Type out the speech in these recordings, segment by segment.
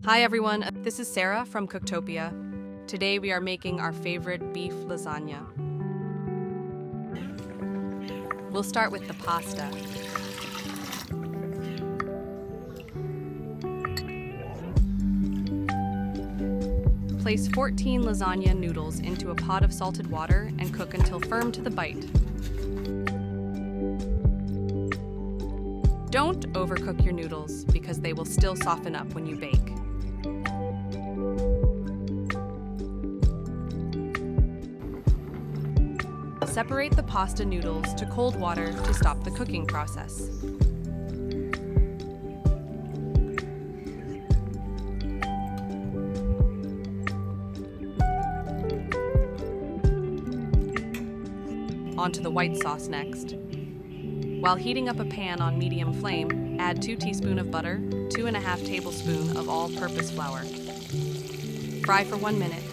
Hi everyone, this is Sarah from Cooktopia. Today we are making our favorite beef lasagna. We'll start with the pasta. Place 14 lasagna noodles into a pot of salted water and cook until firm to the bite. Don't overcook your noodles because they will still soften up when you bake. Separate the pasta noodles to cold water to stop the cooking process. Onto the white sauce next. While heating up a pan on medium flame, add 2 teaspoons of butter, 2.5 tablespoons of all-purpose flour. Fry for 1 minute.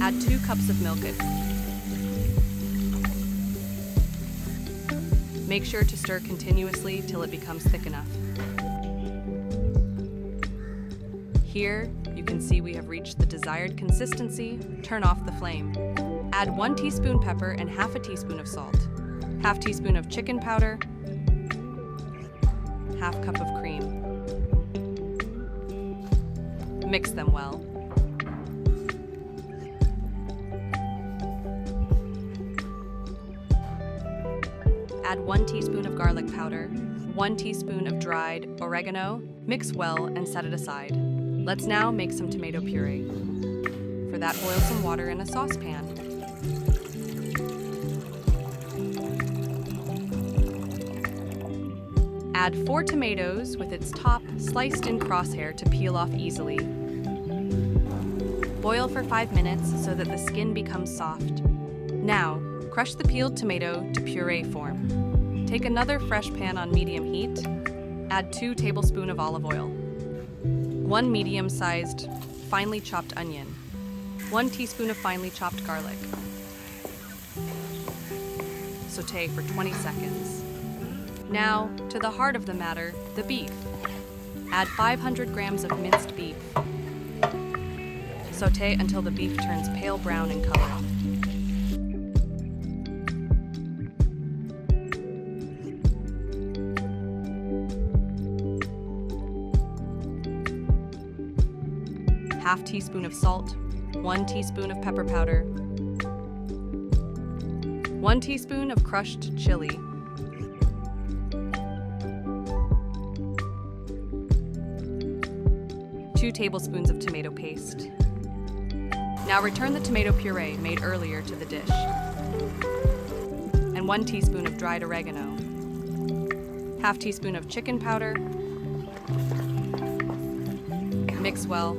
Add 2 cups of milk. Make sure to stir continuously till it becomes thick enough. Here, you can see we have reached the desired consistency. Turn off the flame. Add 1 teaspoon pepper and half a teaspoon of salt, half teaspoon of chicken powder, half cup of cream. Mix them well. Add 1 teaspoon of garlic powder, 1 teaspoon of dried oregano, mix well and set it aside. Let's now make some tomato puree. For that, boil some water in a saucepan. Add 4 tomatoes with its top sliced in crosshair to peel off easily. Boil for 5 minutes so that the skin becomes soft. Now, crush the peeled tomato to puree form. Take another fresh pan on medium heat. Add 2 tablespoons of olive oil, 1 medium-sized finely chopped onion, 1 teaspoon of finely chopped garlic. Sauté for 20 seconds. Now, to the heart of the matter, the beef. Add 500 grams of minced beef. Sauté until the beef turns pale brown in color. Half teaspoon of salt, 1 teaspoon of pepper powder, 1 teaspoon of crushed chili, 2 tablespoons of tomato paste. Now return the tomato puree made earlier to the dish, and 1 teaspoon of dried oregano, half teaspoon of chicken powder. Mix well.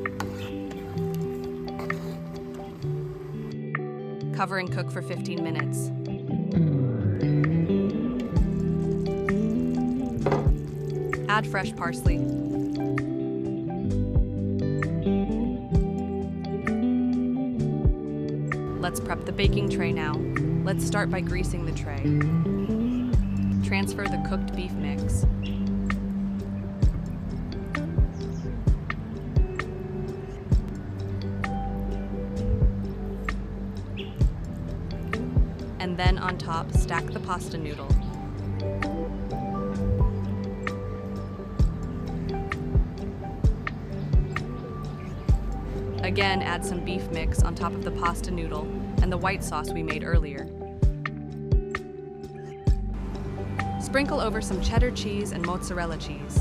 Cover and cook for 15 minutes. Add fresh parsley. Let's prep the baking tray now. Let's start by greasing the tray. Transfer the cooked beef mix. And then on top, stack the pasta noodle. Again, add some beef mix on top of the pasta noodle and the white sauce we made earlier. Sprinkle over some cheddar cheese and mozzarella cheese.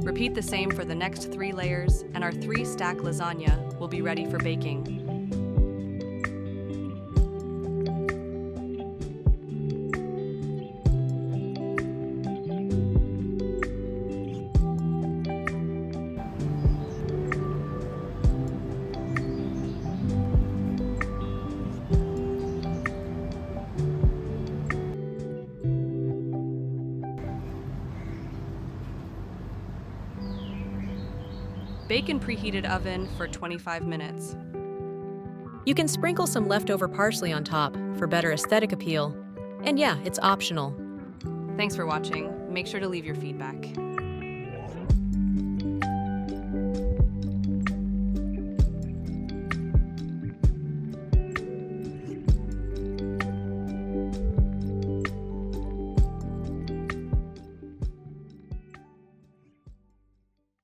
Repeat the same for the next 3 layers, and our 3-stack lasagna will be ready for baking. Bake in preheated oven for 25 minutes. You can sprinkle some leftover parsley on top for better aesthetic appeal. And yeah, it's optional. Thanks for watching. Make sure to leave your feedback.